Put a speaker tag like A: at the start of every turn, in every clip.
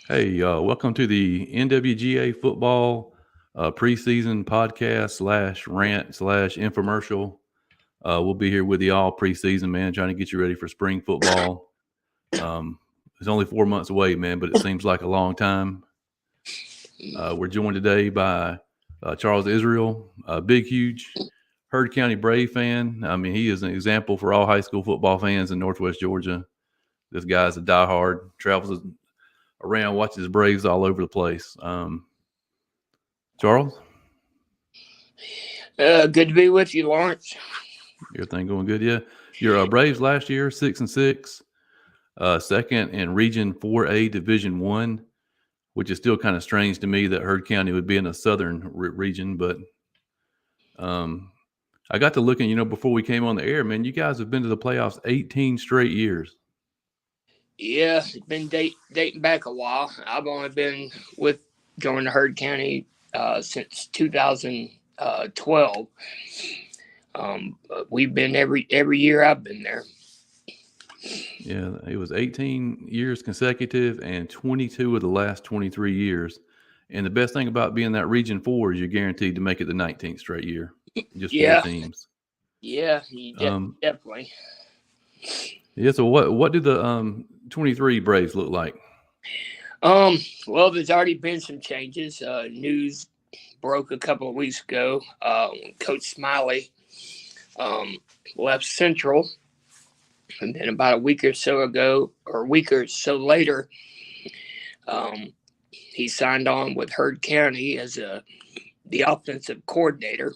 A: Hey, welcome to the NwGA football preseason podcast slash rant slash infomercial. We'll be here with you all preseason, man, trying to get you ready for spring football. It's only 4 months away, man, but it seems like a long time. We're joined today by Charles Israel, a big, huge Heard County Brave fan. I mean, he is an example for all high school football fans in Northwest Georgia. This guy's a diehard, travels around, watches Braves all over the place. Charles,
B: Good to be with you, Lawrence.
A: everything going good? Yeah, your Braves last year 6-6, second in Region 4A Division One, which is still kind of strange to me that Heard County would be in a southern region. But um, I got to looking, before we came on the air, man, you guys have been to the playoffs 18 straight years.
B: Yeah, it's been dating back a while. I've only been with going to Heard County since 2012. We've been every year I've been there.
A: Yeah, it was 18 years consecutive and 22 of the last 23 years. And the best thing about being that Region 4 is you're guaranteed to make it the 19th straight year, just four
B: Yeah,
A: teams.
B: yeah,
A: Um,
B: definitely.
A: yeah, so what do the 23 Braves look like?
B: Well, there's already been some changes. News broke a couple of weeks ago. Coach Smiley um, left Central, and then about a week or so ago, or a week or so later, um, he signed on with Heard County as the offensive coordinator.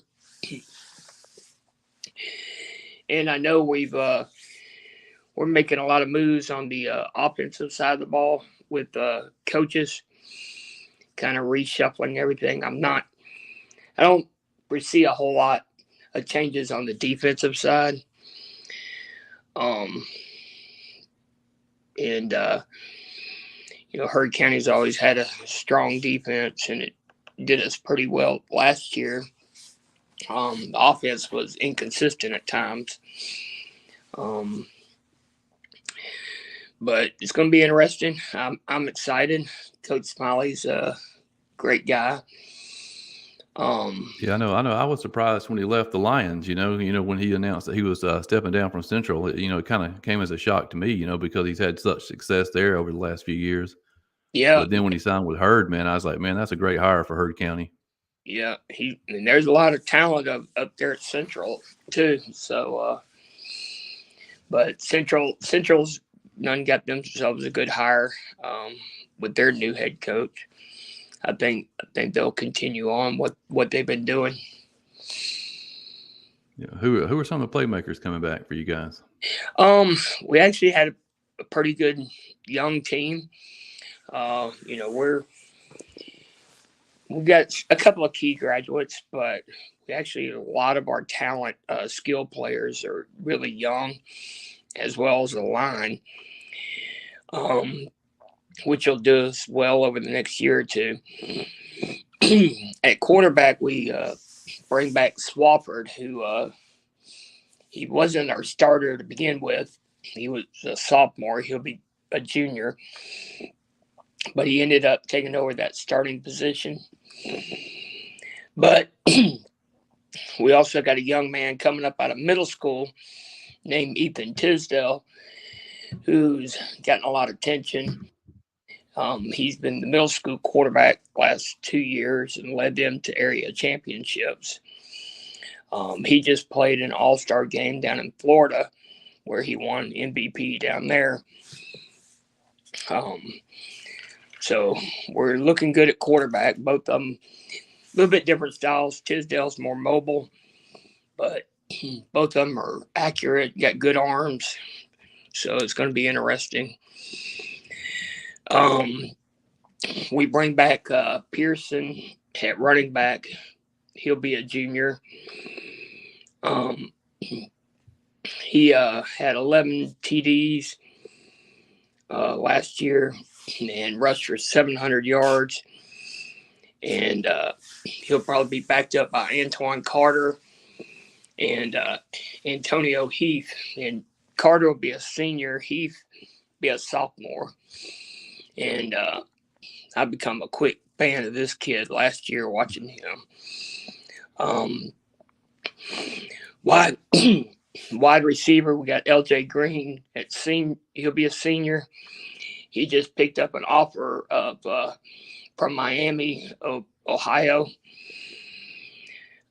B: And I know we're making a lot of moves on the offensive side of the ball with coaches, kind of reshuffling everything. I don't foresee a whole lot of changes on the defensive side. Um, and Heard County's always had a strong defense, and it did us pretty well last year. The offense was inconsistent at times, um, but it's going to be interesting. I'm excited. Coach Smiley's a great guy.
A: Yeah, I know. I was surprised when he left the Lions. When he announced that he was stepping down from Central. It kind of came as a shock to me. Because he's had such success there over the last few years.
B: Yeah,
A: But then when he signed with Herd, man, I was like, man, that's a great hire for Herd County.
B: yeah. And there's a lot of talent up there at Central too. So, but Central's none got themselves a good hire with their new head coach. I think they'll continue on what they've been doing.
A: Yeah, who are some of the playmakers coming back for you guys?
B: We actually had a pretty good young team. We've got a couple of key graduates, but we actually a lot of our talent, skill players are really young, as well as the line, um, which will do us well over the next year or two. At quarterback, we bring back Swafford, who he wasn't our starter to begin with. He was a sophomore. He'll be a junior, but he ended up taking over that starting position. But we also got a young man coming up out of middle school named Ethan Tisdale, who's gotten a lot of attention. He's been the middle school quarterback last 2 years and led them to area championships. He just played an all-star game down in Florida where he won MVP down there. So we're looking good at quarterback. Both of them a little bit different styles. Tisdale's more mobile, but both of them are accurate, got good arms. So it's going to be interesting. Um, we bring back Pearson at running back. He'll be a junior. He had 11 TDs last year and rushed for 700 yards. And he'll probably be backed up by Antoine Carter and Antonio Heath. And Carter will be a senior. Heath will be a sophomore. And I've become a quick fan of this kid last year watching him. Wide wide receiver, we got LJ Green he'll be a senior. He just picked up an offer from Miami, Ohio.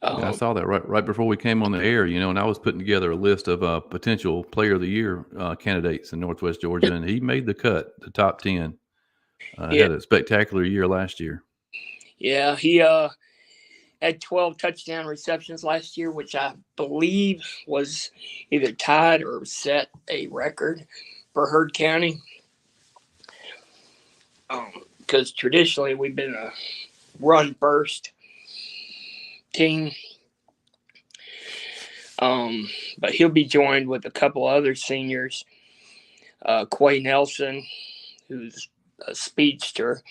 A: I saw that right before we came on the air, and I was putting together a list of potential Player of the Year candidates in Northwest Georgia, and he made the cut, the top 10. Had a spectacular year last year.
B: Yeah, he had 12 touchdown receptions last year, which I believe was either tied or set a record for Heard County. Because traditionally we've been a run first team. But he'll be joined with a couple other seniors. Quay Nelson, who's a speedster,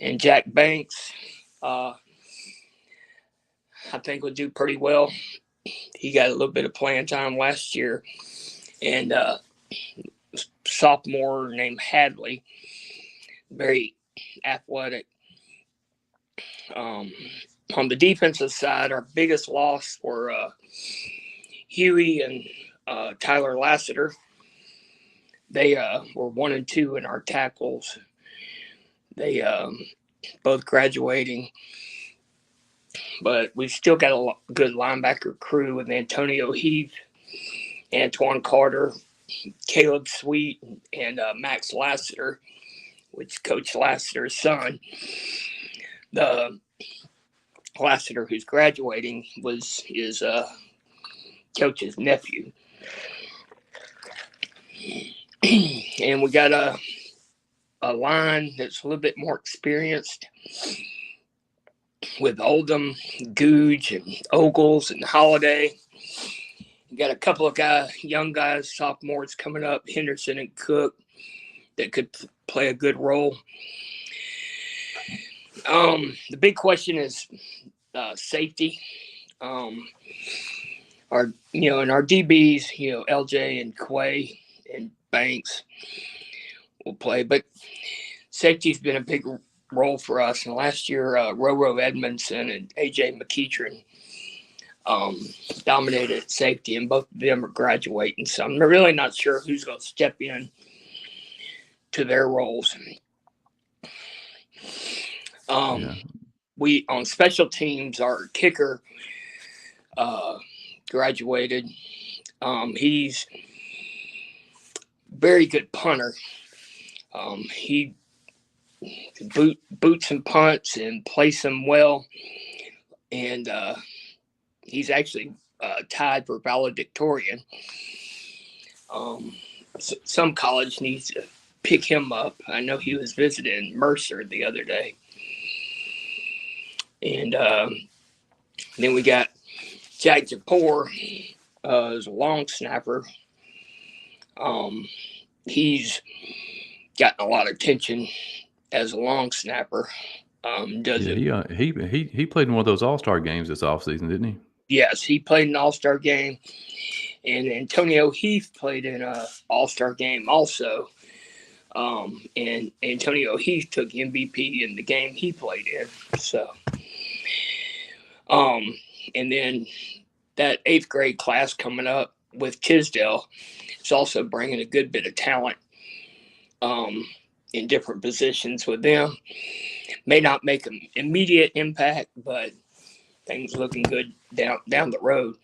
B: and Jack Banks, I think will do pretty well. He got a little bit of playing time last year. And sophomore named Hadley, very athletic. On the defensive side, our biggest loss were Huey and Tyler Lassiter. They were 1 and 2 in our tackles. They both graduating. But we've still got a good linebacker crew with Antonio Heath, Antoine Carter, Caleb Sweet, and Max Lassiter, which Coach Lassiter's son. The Lassiter who's graduating is Coach's nephew. And we got a line that's a little bit more experienced with Oldham, Googe, and Ogles, and Holiday. We got a couple of young guys, sophomores coming up, Henderson and Cook, that could play a good role. The big question is safety. In our DBs, LJ and Quay and Banks will play, but safety's been a big role for us. And last year, Roro Edmondson and AJ McEachern dominated at safety, and both of them are graduating. So I'm really not sure who's going to step in to their roles. We on special teams, our kicker graduated. He's very good punter. He boots and punts and plays them well, and he's actually tied for valedictorian. Some college needs to pick him up. I know he was visiting Mercer the other day. And then we got Jack Japor, is a long snapper. He's gotten a lot of attention as a long snapper.
A: He played in one of those All-Star games this offseason, didn't he?
B: Yes, he played an All-Star game. And Antonio Heath played in an All-Star game also. And Antonio Heath took MVP in the game he played in. So, and then that 8th grade class coming up with Tisdale is also bringing a good bit of talent in different positions with them. May not make an immediate impact, but things looking good down the road.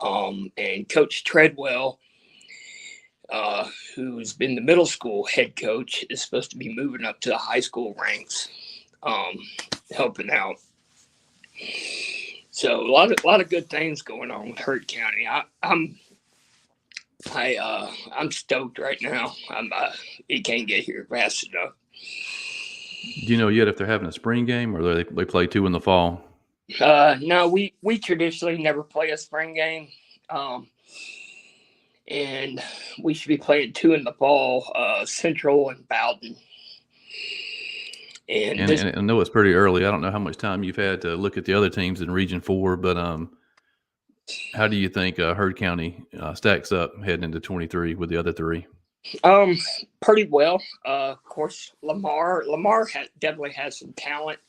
B: And Coach Treadwell, who's been the middle school head coach, is supposed to be moving up to the high school ranks, helping out. So a lot of good things going on with Heard County. I'm stoked right now. It can't get here fast enough.
A: Do you know yet if they're having a spring game, or they play 2 in the fall?
B: No, we traditionally never play a spring game. And we should be playing 2 in the fall, Central and Bowden. And I
A: know it's pretty early. I don't know how much time you've had to look at the other teams in Region 4, but how do you think Heard County stacks up heading into 23 with the other 3?
B: Pretty well. Of course, Lamar definitely has some talent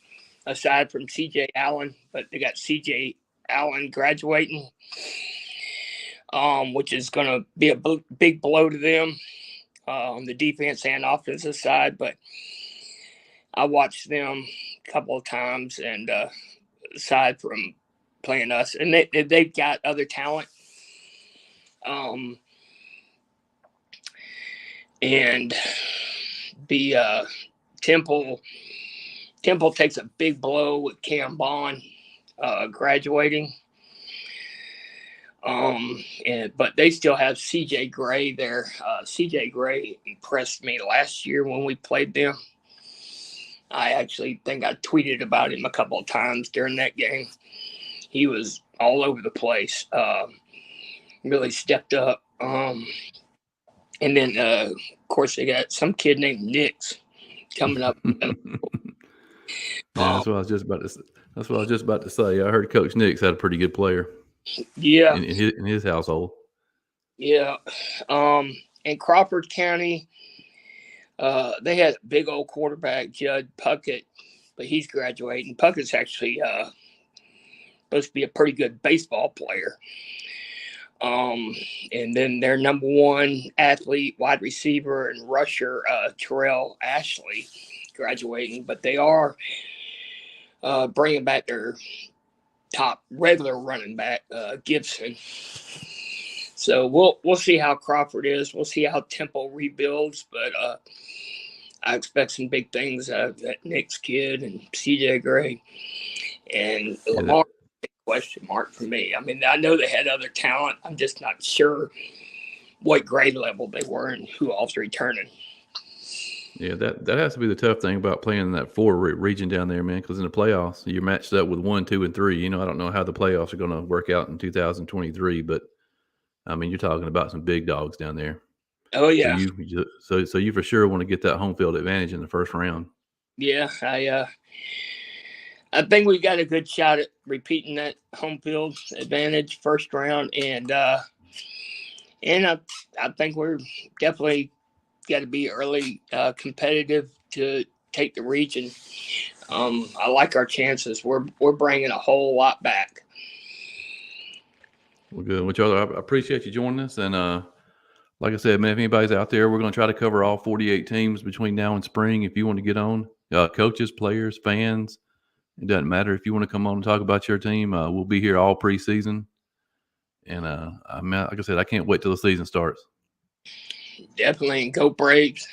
B: aside from C.J. Allen, but they got C.J. Allen graduating, which is going to be a big blow to them on the defense and offensive side. But I watched them a couple of times, and aside from playing us, and they've got other talent. And the Temple takes a big blow with Cam Bond graduating. But they still have C.J. Gray there. C.J. Gray impressed me last year when we played them. I actually think I tweeted about him a couple of times during that game. He was all over the place. Really stepped up. And then, of course, they got some kid named Nix coming up.
A: Yeah, that's what I was just about to. That's what I was just about to say. I heard Coach Nix had a pretty good player.
B: Yeah,
A: in his household.
B: Yeah. In Crawford County, they had a big old quarterback, Judd Puckett, but he's graduating. Puckett's actually supposed to be a pretty good baseball player. And then their number one athlete, wide receiver, and rusher, Terrell Ashley, graduating. But they are bringing back their top regular running back, Gibson. So we'll see how Crawford is. We'll see how Temple rebuilds. But I expect some big things out of that Knicks kid and C.J. Gray. And Lamar, question mark for me. I mean, I know they had other talent. I'm just not sure what grade level they were and who all's returning.
A: Yeah, that has to be the tough thing about playing in that 4 region down there, man, because in the playoffs, you're matched up with 1, 2, and 3. You know, I don't know how the playoffs are going to work out in 2023, but, I mean, you're talking about some big dogs down there.
B: Oh, yeah.
A: So you for sure want to get that home field advantage in the first round.
B: Yeah, I think we got a good shot at repeating that home field advantage first round, and I think we're definitely got to be early competitive to take the region. I like our chances. We're bringing a whole lot back.
A: Well, good. Well, Charlie, I appreciate you joining us, and like I said, man, if anybody's out there, we're going to try to cover all 48 teams between now and spring. If you want to get on, coaches, players, fans, it doesn't matter. If you want to come on and talk about your team, we'll be here all preseason. And like I said, I can't wait till the season starts.
B: Definitely. Go Braves.